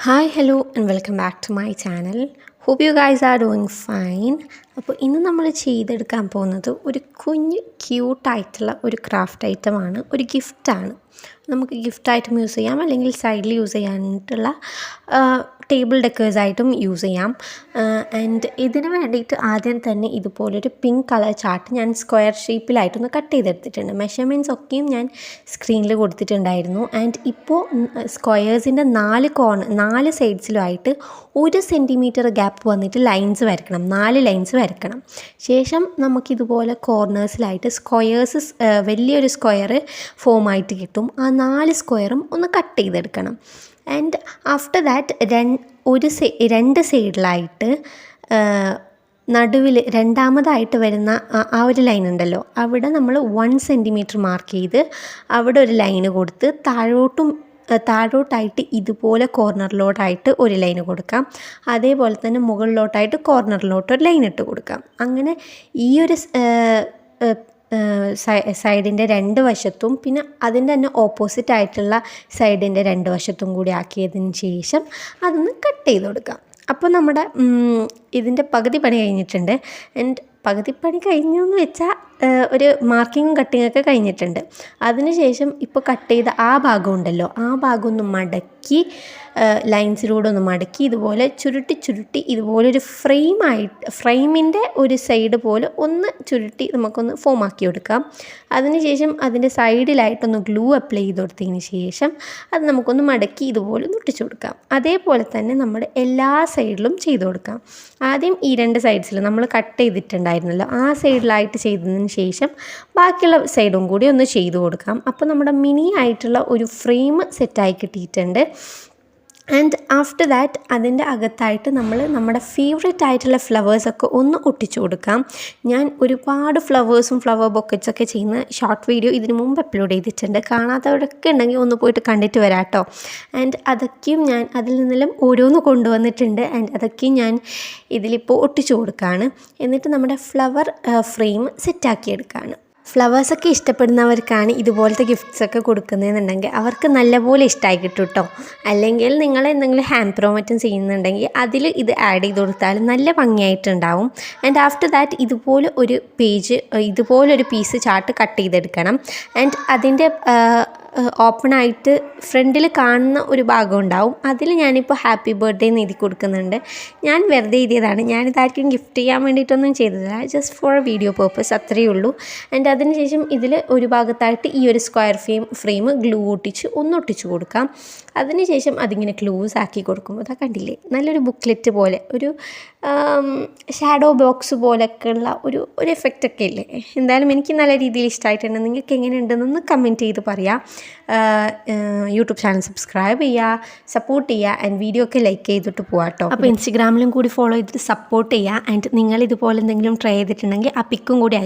Hi, hello, and welcome back to my channel. Hope you guys are doing fine. അപ്പോൾ ഇന്ന് നമ്മൾ ചെയ്തെടുക്കാൻ പോകുന്നത് ഒരു കുഞ്ഞ് ക്യൂട്ടായിട്ടുള്ള ഒരു ക്രാഫ്റ്റ് ഐറ്റമാണ്, ഒരു ഗിഫ്റ്റാണ്. നമുക്ക് ഗിഫ്റ്റ് ഐറ്റം യൂസ് ചെയ്യാം, അല്ലെങ്കിൽ സൈഡിൽ യൂസ് ചെയ്യാനായിട്ടുള്ള ടേബിൾ ഡെക്കേഴ്സായിട്ടും യൂസ് ചെയ്യാം. ആൻഡ് ഇതിന് വേണ്ടിയിട്ട് ആദ്യം തന്നെ ഇതുപോലൊരു പിങ്ക് കളർ ചാർട്ട് ഞാൻ സ്ക്വയർ ഷേപ്പിലായിട്ടൊന്ന് കട്ട് ചെയ്തെടുത്തിട്ടുണ്ട്. മെഷർമെൻറ്റ്സ് ഒക്കെയും ഞാൻ സ്ക്രീനിൽ കൊടുത്തിട്ടുണ്ടായിരുന്നു. ആൻഡ് ഇപ്പോൾ സ്ക്വയേഴ്സിൻ്റെ നാല് സൈഡ്സിലുമായിട്ട് 1 സെൻറ്റിമീറ്റർ ഗ്യാപ്പ് വന്നിട്ട് ലൈൻസ് വരയ്ക്കണം, 4 ലൈൻസ് വരയ്ക്കണം. ശേഷം നമുക്കിതുപോലെ കോർണേഴ്സിലായിട്ട് സ്ക്വയേഴ്സ്, വലിയൊരു സ്ക്വയർ ഫോമായിട്ട് കിട്ടും. ആ 4 സ്ക്വയറും ഒന്ന് കട്ട് ചെയ്തെടുക്കണം. ആൻഡ് ആഫ്റ്റർ ദാറ്റ് 2 സൈഡിലായിട്ട് നടുവിൽ രണ്ടാമതായിട്ട് വരുന്ന ആ ഒരു ലൈൻ ഉണ്ടല്ലോ, അവിടെ നമ്മൾ 1 സെൻറ്റിമീറ്റർ മാർക്ക് ചെയ്ത് അവിടെ ഒരു ലൈന് കൊടുത്ത് താഴോട്ടായിട്ട് ഇതുപോലെ കോർണറിലോട്ടായിട്ട് ഒരു ലൈന് കൊടുക്കാം. അതേപോലെ തന്നെ മുകളിലോട്ടായിട്ട് കോർണറിലോട്ട് ഒരു ലൈൻ ഇട്ട് കൊടുക്കാം. അങ്ങനെ ഈ ഒരു സൈഡിൻ്റെ 2 വശത്തും പിന്നെ അതിൻ്റെ തന്നെ ഓപ്പോസിറ്റ് ആയിട്ടുള്ള സൈഡിൻ്റെ 2 വശത്തും കൂടി ആക്കിയതിന് ശേഷം അതൊന്ന് കട്ട് ചെയ്ത് കൊടുക്കാം. അപ്പോൾ നമ്മുടെ ഇതിൻ്റെ പകുതി പണി കഴിഞ്ഞിട്ടുണ്ട്. ആൻഡ് പകുതി പണി കഴിഞ്ഞു എന്ന് വെച്ചാൽ ഒരു മാർക്കിങ്ങും കട്ടിങ്ങൊക്കെ കഴിഞ്ഞിട്ടുണ്ട്. അതിനുശേഷം ഇപ്പോൾ കട്ട് ചെയ്ത ആ ഭാഗം ഉണ്ടല്ലോ, ആ ഭാഗം ഒന്ന് മടക്കി ലൈൻസിലൂടെ ഒന്ന് മടക്കി ഇതുപോലെ ചുരുട്ടി ഇതുപോലൊരു ഫ്രെയിമിൻ്റെ ഒരു സൈഡ് പോലെ ഒന്ന് ചുരുട്ടി നമുക്കൊന്ന് ഫോമാക്കി കൊടുക്കാം. അതിനുശേഷം അതിൻ്റെ സൈഡിലായിട്ടൊന്ന് ഗ്ലൂ അപ്ലൈ ചെയ്ത് കൊടുത്തതിന് ശേഷം അത് നമുക്കൊന്ന് മടക്കി ഇതുപോലെ ഒന്ന് ഒട്ടിച്ചു കൊടുക്കാം. അതേപോലെ തന്നെ നമ്മുടെ എല്ലാ സൈഡിലും ചെയ്ത് കൊടുക്കാം. ആദ്യം ഈ 2 സൈഡ്സിൽ നമ്മൾ കട്ട് ചെയ്തിട്ടുണ്ടായിരുന്നല്ലോ, ആ സൈഡിലായിട്ട് ചെയ്തതിന് ശേഷം ബാക്കിയുള്ള സൈഡും കൂടി ഒന്ന് ചെയ്ത് കൊടുക്കാം. അപ്പോൾ നമ്മുടെ മിനി ആയിട്ടുള്ള ഒരു ഫ്രെയിം സെറ്റായി കിട്ടിയിട്ടുണ്ട്. ആൻഡ് ആഫ്റ്റർ ദാറ്റ് അതിൻ്റെ അകത്തായിട്ട് നമ്മൾ നമ്മുടെ ഫേവറേറ്റ് ആയിട്ടുള്ള ഫ്ലവേഴ്സൊക്കെ ഒന്ന് ഒട്ടിച്ചു കൊടുക്കാം. ഞാൻ ഒരുപാട് ഫ്ലവേഴ്സും ഫ്ലവർ ബൊക്കറ്റ്സൊക്കെ ചെയ്യുന്ന ഷോർട്ട് വീഡിയോ ഇതിനു മുമ്പ് അപ്ലോഡ് ചെയ്തിട്ടുണ്ട്. കാണാത്തവരൊക്കെ ഉണ്ടെങ്കിൽ ഒന്ന് പോയിട്ട് കണ്ടിട്ട് വരാം കേട്ടോ. ആൻഡ് അതൊക്കെയും ഞാൻ അതിൽ നിന്നെല്ലാം ഓരോന്ന് കൊണ്ടുവന്നിട്ടുണ്ട്. ആൻഡ് അതൊക്കെയും ഞാൻ ഇതിലിപ്പോൾ ഒട്ടിച്ചു കൊടുക്കുകയാണ്. എന്നിട്ട് നമ്മുടെ ഫ്ലവർ ഫ്രെയിം സെറ്റാക്കിയെടുക്കുകയാണ്. ഫ്ലവേഴ്സൊക്കെ ഇഷ്ടപ്പെടുന്നവർക്കാണ് ഇതുപോലത്തെ ഗിഫ്റ്റ്സൊക്കെ കൊടുക്കുന്നതെന്നുണ്ടെങ്കിൽ അവർക്ക് നല്ലപോലെ ഇഷ്ടമായി കിട്ടും കേട്ടോ. അല്ലെങ്കിൽ നിങ്ങൾ എന്തെങ്കിലും ഹാമ്പറോ മറ്റും ചെയ്യുന്നുണ്ടെങ്കിൽ അതിൽ ഇത് ആഡ് ചെയ്ത് കൊടുത്താൽ നല്ല ഭംഗിയായിട്ടുണ്ടാവും. ആൻഡ് ആഫ്റ്റർ ദാറ്റ് ഇതുപോലൊരു പീസ് ചാർട്ട് കട്ട് ചെയ്തെടുക്കണം. ആൻഡ് അതിൻ്റെ ഓപ്പണായിട്ട് ഫ്രണ്ടിൽ കാണുന്ന ഒരു ഭാഗം ഉണ്ടാവും. അതിൽ ഞാനിപ്പോൾ ഹാപ്പി ബർത്ത്ഡേ എന്ന് എഴുതി കൊടുക്കുന്നുണ്ട്. ഞാൻ വെറുതെ എഴുതിയതാണ്, ഞാനിതായിരിക്കും ഗിഫ്റ്റ് ചെയ്യാൻ വേണ്ടിയിട്ടൊന്നും ചെയ്തതല്ല, ജസ്റ്റ് ഫോർ വീഡിയോ പേർപ്പസ്, അത്രയേ ഉള്ളൂ. ആൻഡ് അതിനുശേഷം ഇതിൽ ഒരു ഭാഗത്തായിട്ട് ഈ ഒരു സ്ക്വയർ ഫ്രെയിം ഗ്ലൂ ഒട്ടിച്ച് കൊടുക്കാം. അതിനുശേഷം അതിങ്ങനെ ക്ലോസ് ആക്കി കൊടുക്കുമ്പോൾ അതാ കണ്ടില്ലേ, നല്ലൊരു ബുക്ക്ലെറ്റ് പോലെ ഒരു ഷാഡോ ബോക്സ് പോലെയൊക്കെയുള്ള ഒരു എഫക്റ്റൊക്കെ ഇല്ലേ. എന്തായാലും എനിക്ക് നല്ല രീതിയിൽ ഇഷ്ടമായിട്ടുണ്ട്. നിങ്ങൾക്ക് എങ്ങനെയുണ്ടെന്നൊന്ന് കമൻറ്റ് ചെയ്ത് പറയാം. യൂട്യൂബ് ചാനൽ സബ്സ്ക്രൈബ് ചെയ്യുക, സപ്പോർട്ട് ചെയ്യുക, ആൻഡ് വീഡിയോ ഒക്കെ ലൈക്ക് ചെയ്തിട്ട് പോകാം കേട്ടോ. അപ്പോൾ ഇൻസ്റ്റഗ്രാമിലും കൂടി ഫോളോ ചെയ്തിട്ട് സപ്പോർട്ട് ചെയ്യുക. ആൻഡ് നിങ്ങൾ ഇതുപോലെ എന്തെങ്കിലും ട്രൈ ചെയ്തിട്ടുണ്ടെങ്കിൽ ആ പിക്കും കൂടി